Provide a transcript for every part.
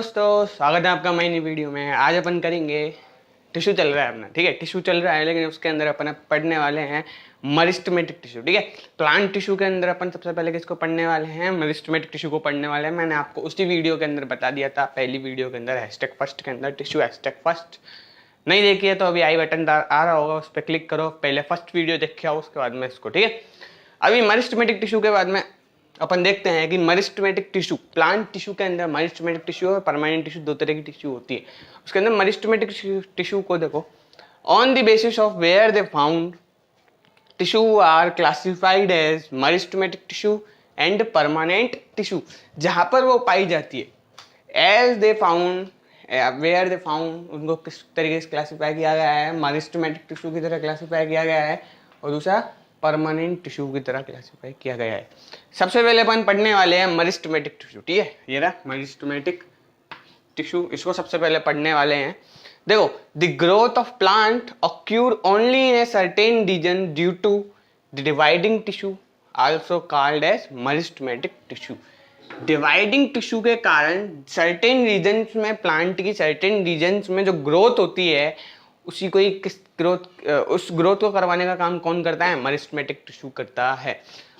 दोस्तों, स्वागत है आपका नई वीडियो में। आज अपन करेंगे टिश्यू चल रहा है अपना, ठीक है। टिश्यू चल रहा है लेकिन उसके अंदर अपन पढ़ने वाले हैं मेरिस्टेमेटिक टिश्यू, ठीक है। प्लांट टिश्यू के अंदर अपन सबसे पहले किसको पढ़ने वाले हैं? मेरिस्टेमेटिक टिश्यू को पढ़ने वाले हैं। मैंने आपको उसी वीडियो के अंदर बता दिया था, पहली वीडियो के अंदर हैशटैग फर्स्ट के अंदर, टिश्यू हैशटैग फर्स्ट। नहीं देखी है तो अभी आई बटन आ रहा होगा, उस पर क्लिक करो, पहले फर्स्ट वीडियो देख आओ, उसके बाद में इसको, ठीक है। अभी मेरिस्टेमेटिक टिश्यू के बाद में अपन देखते हैं कि मेरिस्टेमेटिक टिश्यू, प्लांट टिश्यू के अंदर मेरिस्टेमेटिक टिश्यू और परमानेंट टिश्यू दो तरह की टिश्यू होती है। उसके अंदर मेरिस्टेमेटिक टिश्यू को देखो, on the basis of where they found tissue are classified as meristematic tissue and permanent tissue. जहां पर वो पाई जाती है, as they found, where they found, उनको किस तरीके से क्लासिफाई किया गया है? मेरिस्टेमेटिक टिश्यू की तरह क्लासिफाई किया गया है, और दूसरा परमानेंट टिश्यू की तरह क्लासिफाई किया गया है। सबसे पहले अपन पढ़ने वाले हैं मेरिस्टेमेटिक टिश्यू, ठीक है। ये रहा मेरिस्टेमेटिक टिश्यू, इसको सबसे पहले पढ़ने वाले हैं। देखो, the growth of plant occur only in a certain region due to the dividing tissue also called as meristematic tissue. Dividing tissue के कारण सर्टेन रीजन्स में, प्लांट की सर्टेन रीजन्स में जो ग्रोथ होती है, उसी को ही किस ग्रोथ, उस ग्रोथ को करवाने का काम कौन करता है? मेरिस्टेमेटिक टिश्यू करता है।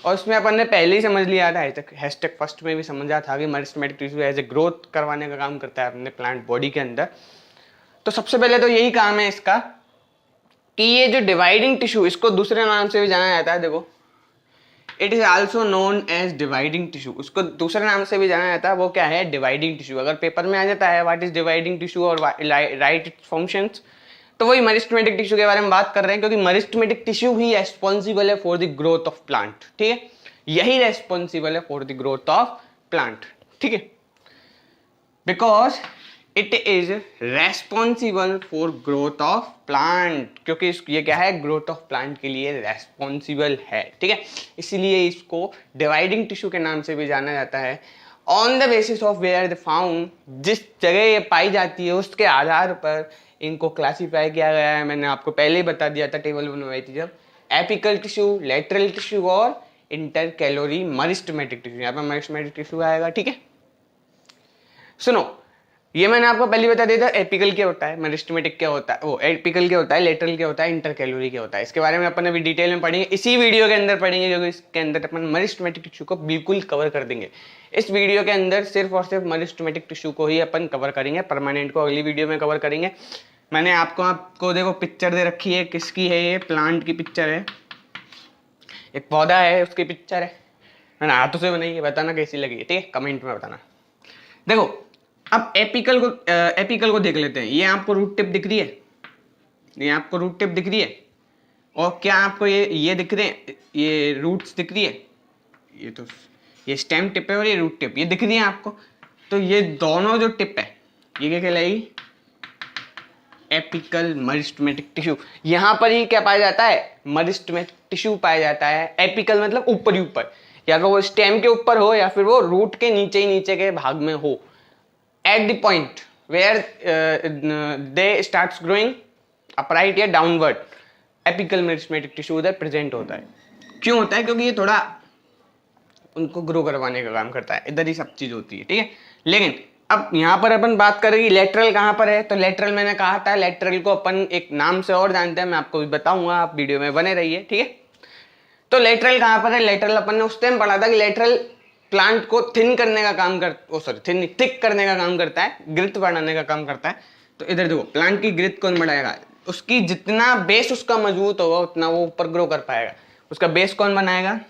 और उसमें अपन ने पहले ही समझ लिया था, हैशटैग फर्स्ट में भी समझा था कि meristematic tissue as a growth करवाने का काम करता है अपने प्लांट बॉडी के अंदर। तो सबसे पहले तो यही काम है इसका कि ये जो डिवाइडिंग टिश्यू, इसको दूसरे नाम से भी जाना जाता है। देखो, it is also known as dividing tissue. उसको दूसरे नाम से भी जाना जाता है, वो क्या है? Dividing tissue. अगर पेपर में आ जाता है व्हाट इज डिवाइडिंग टिश्यू और राइट इट्स फंक्शंस, तो वही मेरिस्टेमेटिक टिश्यू के बारे में बात कर रहे हैं, क्योंकि मेरिस्टेमेटिक टिश्यू ही रेस्पॉन्सिबल है for the growth of plant, ठीक है। यही रेस्पॉन्सिबल है for the growth of plant, ठीक है, because it is responsible for growth of plant, क्योंकि ये क्या है? ग्रोथ ऑफ प्लांट के लिए रेस्पॉन्सिबल है, ठीक है। इसीलिए इसको डिवाइडिंग टिश्यू के नाम से भी जाना जाता है। On the basis of where the found, जिस जगह ये पाई जाती है उसके आधार पर इनको क्लासिफाई किया गया है। मैंने आपको पहले ही बता दिया था, टेबल बनवाई थी जब, एपिकल टिश्यू, लेटरल टिश्यू और इंटरकैलोरी मेरिस्टेमेटिक टिश्यू। यहाँ पर मेरिस्टेमेटिक टिश्यू आएगा, ठीक है। सुनो, ये मैंने आपको पहले बता दिया था, एपिकल क्या होता है, मेरिस्टेमेटिक क्या होता है, वो एपिकल क्या होता है, लेटरल क्या होता है, इंटरकैलोरी क्या होता है। इसके बारे में अपन अभी डिटेल में पढ़ेंगे, इसी वीडियो के अंदर पढ़ेंगे, क्योंकि इसके अंदर अपन मेरिस्टेमेटिक टिश्यू को बिल्कुल कवर कर देंगे। इस वीडियो के अंदर सिर्फ और सिर्फ मेरिस्टेमेटिक टिश्यू को ही अपन कवर करेंगे, परमानेंट को अगली वीडियो में कवर करेंगे। मैंने आपको देखो पिक्चर दे रखी है, किसकी है? ये प्लांट की पिक्चर है, एक पौधा है उसकी पिक्चर है, मैंने हाथों से बनाई है। बताना कैसी लगी है, ठीक है, कमेंट में बताना। देखो, अब एपिकल को देख लेते हैं। ये आपको रूट टिप दिख रही है, ये आपको रूट टिप दिख रही है, और क्या आपको ये दिख रहे हैं? ये रूट्स दिख रही है, ये स्टेम टिप है और ये रूट टिप, ये दिख रही है आपको। तो ये दोनों जो टिप है, ये क्या कहलाएगी? Apical meristematic tissue. यहाँ पर ही क्या पाया जाता है? मेरिस्टेमेटिक टिश्यू पाया जाता है। एपिकल मतलब ऊपर ही ऊपर, या तो वो स्टेम के ऊपर हो या फिर वो रूट के नीचे ही नीचे के भाग में हो। At the point where they starts growing upright या डाउनवर्ड, एपिकल मेरिस्टेमेटिक टिश्यू उधर प्रेजेंट होता है। क्यों होता है? क्योंकि ये थोड़ा उनको ग्रो करवाने का काम करता है, इधर ही सब चीज होती है, ठीक है। लेकिन अब यहाँ पर अपन बात करेंगे लेटरल कहाँ पर है। तो लेटरल मैंने कहा था, लेटरल को अपन एक नाम से और जानते हैं, मैं आपको भी बताऊंगा, आप वीडियो में बने रहिए, ठीक है। तो लेटरल कहाँ पर है? लेटरल अपन ने उस टाइम पढ़ा था कि लेटरल प्लांट को थिन करने का काम थिक करने का काम करता है, ग्रिथ बढ़ाने का काम करता है। तो इधर देखो, प्लांट की ग्रिथ कौन बढ़ाएगा? उसकी जितना बेस उसका मजबूत होगा उतना वो ऊपर ग्रो कर पाएगा। उसका बेस कौन बनाएगा?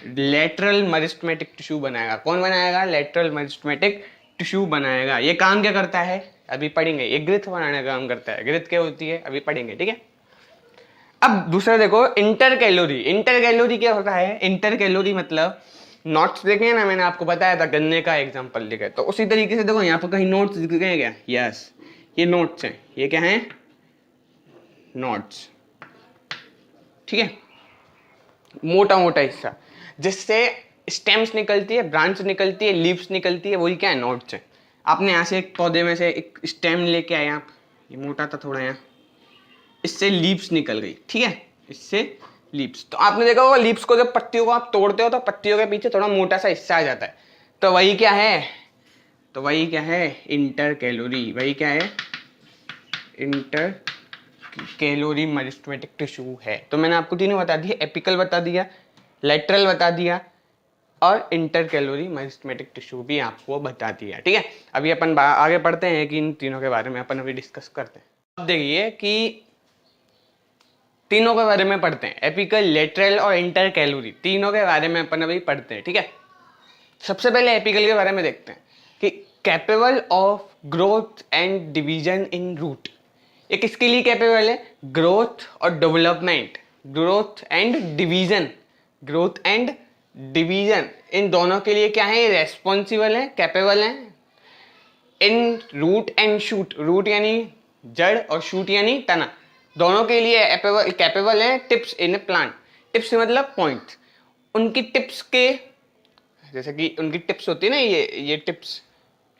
लेटरल मेरिस्टेमेटिक टिश्यू बनाएगा। कौन बनाएगा? लेटरल मेरिस्टेमेटिक टिश्यू बनाएगा। ये काम क्या करता है? अभी पढ़ेंगे। ये ग्रिथ बनाने का काम करता है। ग्रिथ क्या होती है? अभी पढ़ेंगे, ठीक है। अब दूसरा देखो, इंटरकैलोरी। इंटरकैलोरी क्या होता है? इंटरकैलोरी मतलब, नोट्स देखे ना, मैंने आपको बताया था, गन्ने का एग्जांपल लिखा है, तो उसी तरीके से देखो यहाँ पर कहीं नोट्स दिख गए क्या? यस, ये नोट्स हैं। ये क्या है? नोट्स, ठीक है, मोटा मोटा हिस्सा जिससे स्टेम्स निकलती है, ब्रांच निकलती है, लीव्स निकलती है, वही क्या है? नोट्स है। आपने यहाँ से एक पौधे में से एक स्टेम लेके आए आप, ये मोटा था थोड़ा, यहाँ इससे लीव्स निकल गई, ठीक है, इससे लीव्स। तो आपने देखा होगा लीव्स को, जब पत्तियों को आप तोड़ते हो तो पत्तियों के पीछे थोड़ा मोटा सा हिस्सा आ जाता है। तो वही क्या है, तो वही क्या है, इंटर कैलोरी। वही क्या है, इंटर कैलोरी मेरिस्टेमेटिक टिश्यू है। तो मैंने आपको तीनों बता दिए, एपिकल बता दिया, लेटरल बता दिया और इंटर कैलोरी मेरिस्टेमेटिक टिश्यू भी आपको बता दिया। ठीक है, अभी अपन आगे पढ़ते हैं कि इन तीनों के बारे में अपन अभी डिस्कस करते हैं। अब देखिए कि तीनों के बारे में पढ़ते हैं, एपिकल, लेटरल और इंटर कैलोरी, तीनों के बारे में अपन अभी पढ़ते हैं। ठीक है, सबसे पहले एपिकल के बारे में देखते हैं कि capable of growth and division in root. ये किसके लिए कैपेबल है, ग्रोथ और development, growth and division, growth and division इन दोनों के लिए क्या है, रेस्पॉन्सिबल है, कैपेबल है। In root and shoot, root यानी जड़ और शूट यानी तना, दोनों के लिए कैपेबल है। टिप्स इन ए प्लांट, टिप्स मतलब पॉइंट, उनकी टिप्स के, जैसे कि उनकी टिप्स होती है ना, ये टिप्स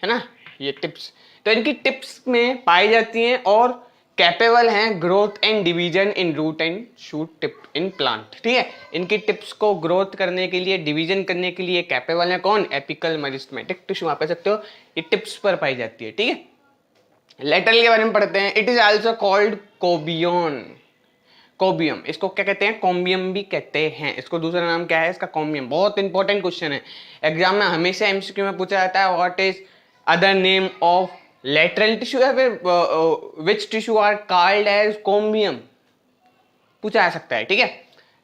है ना, ये टिप्स, तो इनकी टिप्स में पाई जाती हैं और कैपेबल हैं growth and division in root and shoot tip in plant. ठीक है, इनकी टिप्स को ग्रोथ करने के लिए, डिवीजन करने के लिए कैपेबल है कौन, एपिकल मेरिस्टेमेटिक टिश्यू। आप कह सकते हो ये टिप्स पर पाई जाती है। ठीक है, लेटरल के बारे में पढ़ते हैं। इट इज आल्सो कॉल्ड कोबियन, कोबियम, इसको क्या कहते हैं, कॉम्बियम भी कहते हैं। इसको दूसरा नाम क्या है इसका, कॉम्बियम। बहुत इंपॉर्टेंट क्वेश्चन है, एग्जाम में हमेशा एमसीक्यू में पूछा जाता है, what is other name of lateral tissue, या फिर विच टिश्यू आर कॉल्ड एज कॉम्बियम, पूछा जा सकता है। ठीक है,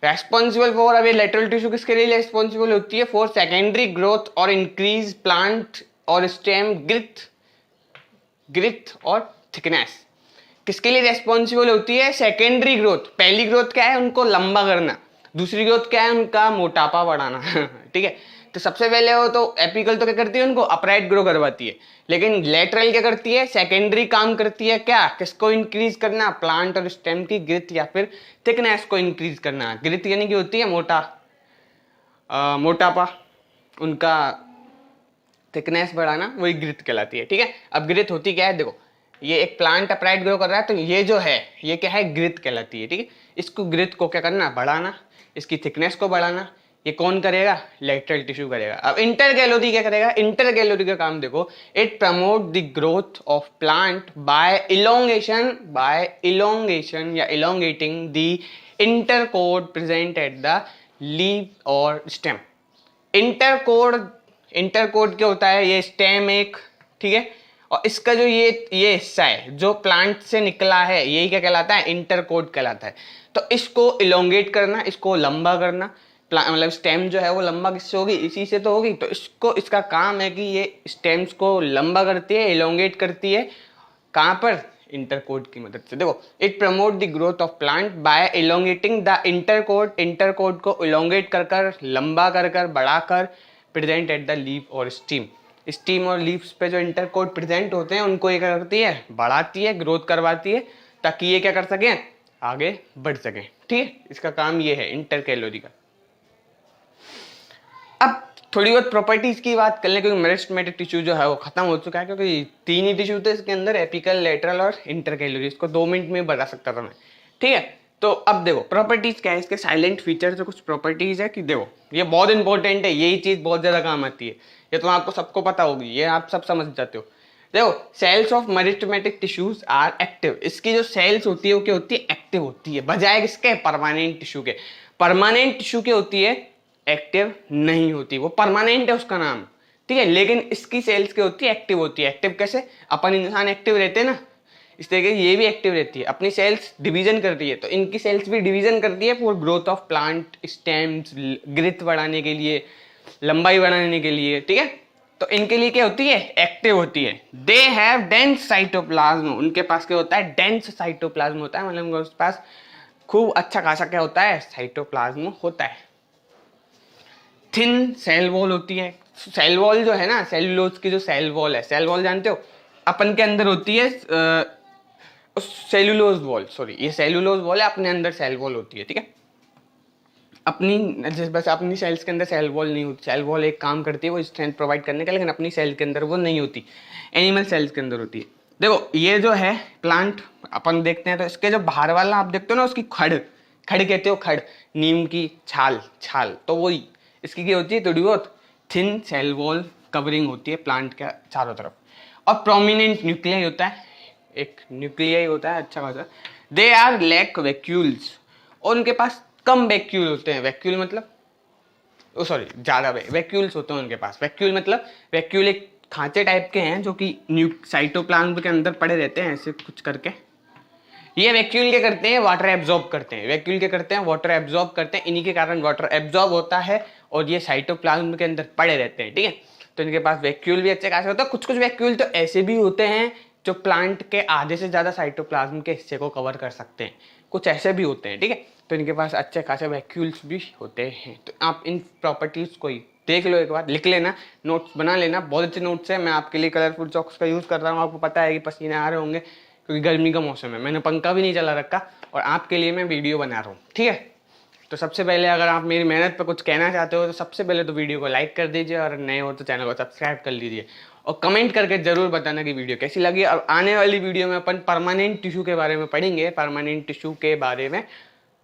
रेस्पॉन्सिबल फॉर, अभी लेटरल टिश्यू किसके लिए रेस्पॉन्सिबल होती है, फॉर सेकेंडरी ग्रोथ और इंक्रीज प्लांट और स्टेम ग्रिथ और थिकनेस। किसके लिए रेस्पॉन्सिबल होती है, सेकेंडरी ग्रोथ। पहली ग्रोथ क्या है, उनको लंबा करना, दूसरी ग्रोथ क्या है, उनका मोटापा बढ़ाना। ठीक है, तो सबसे पहले वो तो एपिकल तो क्या करती है, उनको अपराइट ग्रो करवाती है, लेकिन लेटरल क्या करती है, सेकेंडरी काम करती है, क्या, किसको इंक्रीज करना, प्लांट और स्टेम की ग्रिथ या फिर थिकनेस को इंक्रीज करना। ग्रिथ यानी कि होती है मोटापा, उनका थिकनेस बढ़ाना, वही ग्रिथ कहलाती है। ठीक है, अब ग्रिथ होती क्या है, देखो ये एक प्लांट अपराइट ग्रो कर रहा है, तो ये जो है ये क्या है, ग्रिथ कहलाती है। ठीक है, इसको ग्रिथ को क्या करना, बढ़ाना, इसकी थिकनेस को बढ़ाना, ये कौन करेगा, लेटरल टिश्यू करेगा। अब इंटर कैलोरी क्या करेगा, इंटर कैलोरी का काम देखो, it promote the growth of plant by elongation या elongating the internode present at the leaf और स्टेम। इंटरकोड क्या होता है, ये स्टेम एक, ठीक है, और इसका जो ये हिस्सा है जो प्लांट से निकला है, यही क्या कहलाता है, इंटरकोड कहलाता है। तो इसको इलोंगेट करना, इसको लंबा करना, मतलब स्टेम जो है वो लंबा किससे होगी, इसी से तो होगी। तो इसका काम है कि ये स्टेम्स को लंबा करती है, इलोंगेट करती है, कहाँ पर, इंटरकोड की मदद से। देखो, it promote the growth of plant by elongating the internode को इलोंगेट कर लंबा कर बढ़ाकर प्रेजेंट एट द लीफ और स्टीम और लीव्स पे जो इंटरकोड प्रेजेंट होते हैं उनको ये क्या करती है, बढ़ाती है, ग्रोथ करवाती है, ताकि ये क्या कर सकें, आगे बढ़ सकें। ठीक है, इसका काम ये है इंटर कैलोरी का। अब थोड़ी बहुत प्रॉपर्टीज की बात कर लें, क्योंकि मेरिस्टेमेटिक टिश्यू जो है वो खत्म हो चुका है, क्योंकि तीन ही टिश्यू थे इसके अंदर, एपिकल, लेटरल और इंटर कैलोरी। इसको 2 मिनट में बता सकता था मैं। ठीक है, तो अब देखो प्रॉपर्टीज क्या है, इसके साइलेंट फीचर जो कुछ प्रॉपर्टीज है कि देखो ये बहुत इंपॉर्टेंट है, यही चीज बहुत ज्यादा काम आती है, ये तो आपको सबको पता होगी, ये आप सब समझ जाते हो। देखो, cells of meristematic tissues are active, इसकी जो सेल्स होती है वो क्या होती है, एक्टिव होती है, बजाय किसके, परमानेंट टिश्यू के। परमानेंट टिश्यू की होती है, एक्टिव नहीं होती, वो परमानेंट है उसका नाम। ठीक है, लेकिन इसकी सेल्स क्या होती है, एक्टिव होती है। एक्टिव कैसे, अपन इंसान एक्टिव रहते हैं ना, इस तरीके ये भी एक्टिव रहती है, अपनी सेल्स डिवीजन करती है, तो इनकी सेल्स भी डिवीजन करती है for growth of plant, stems, girth बढ़ाने के लिए, लंबाई बढ़ाने के लिए। ठीक है, तो इनके लिए क्या होती है, एक्टिव होती है। दे हैव डेंस साइटोप्लाज्म, उनके पास क्या होता है, डेंस साइटोप्लाज्म होता है, मतलब उनके पास खूब अच्छा खासा क्या होता है, साइटोप्लाज्म होता है। थिन सेल वॉल होती है, सेल वॉल जो है ना, सेलुलोज की जो सेल वॉल है, सेल वॉल जानते हो, अपन के अंदर होती है सेलुलोज वॉल, सॉरी ये सेलुलोज वॉल है, अपने अंदर सेल वॉल होती है। ठीक है, अपनी बस अपनी सेल्स के अंदर सेल वॉल नहीं होती, सेल वॉल एक काम करती है वो स्ट्रेंथ प्रोवाइड करने का, लेकिन अपनी सेल के अंदर वो नहीं होती, एनिमल सेल्स के अंदर होती है। देखो ये जो है प्लांट अपन देखते हैं, तो इसके जो बाहर वाला आप देखते हो ना, उसकी खड़ कहते हो, खड़, नीम की छाल, तो वही इसकी क्या होती है, थोड़ी बहुत थिन सेल वॉल कवरिंग होती है प्लांट के चारों तरफ। और प्रोमिनेंट न्यूक्लियाई होता है, एक न्यूक्लियाई होता है अच्छा खासा। दे आर लैक वैक्यूल्स, और उनके पास कम वैक्यूल होते हैं। वैक्यूल मतलब ज़्यादा वैक्यूल्स होते हैं उनके पास। वैक्यूल मतलब वैक्यूल एक खांचे टाइप के हैं जो कि साइटोप्लाज्म के अंदर पड़े रहते हैं ऐसे कुछ करके। ये वैक्यूल क्या करते हैं, वाटर एब्जॉर्ब करते हैं। वैक्यूल क्या करते हैं, वाटर एब्जॉर्ब करते हैं। इन्हीं के कारण वाटर एब्जॉर्ब होता है और ये साइटोप्लाज्म के अंदर पड़े रहते हैं, ठीक है। तो इनके पास वैक्यूल भी अच्छे खासे होते हैं। कुछ कुछ वैक्यूल तो ऐसे भी होते हैं जो प्लांट के आधे से ज़्यादा साइटोप्लाज्म के हिस्से को कवर कर सकते हैं, कुछ ऐसे भी होते हैं, ठीक है। तो इनके पास अच्छे खासे वैक्यूल्स भी होते हैं। तो आप इन प्रॉपर्टीज़ को ही देख लो, एक बार लिख लेना, नोट्स बना लेना। बहुत अच्छे नोट्स है, मैं आपके लिए कलरफुल चॉक्स का यूज़ कर रहा हूँ। आपको पता है कि पसीने आ रहे होंगे क्योंकि गर्मी का मौसम है। मैंने पंखा भी नहीं चला रखा और आपके लिए मैं वीडियो बना रहा हूँ, ठीक है। तो सबसे पहले अगर आप मेरी मेहनत पर कुछ कहना चाहते हो तो सबसे पहले तो वीडियो को लाइक कर दीजिए, और नए हो तो चैनल को सब्सक्राइब कर लीजिए, और कमेंट करके ज़रूर बताना कि वीडियो कैसी लगी। और आने वाली वीडियो में अपन परमानेंट टिश्यू के बारे में पढ़ेंगे। परमानेंट टिश्यू के बारे में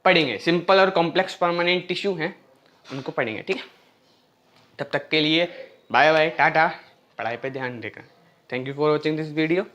पढ़ेंगे, सिंपल और कॉम्प्लेक्स परमानेंट टिश्यू हैं उनको पढ़ेंगे, ठीक है। तब तक के लिए बाय बाय, टाटा। पढ़ाई पे ध्यान देकर। Thank you for watching this video.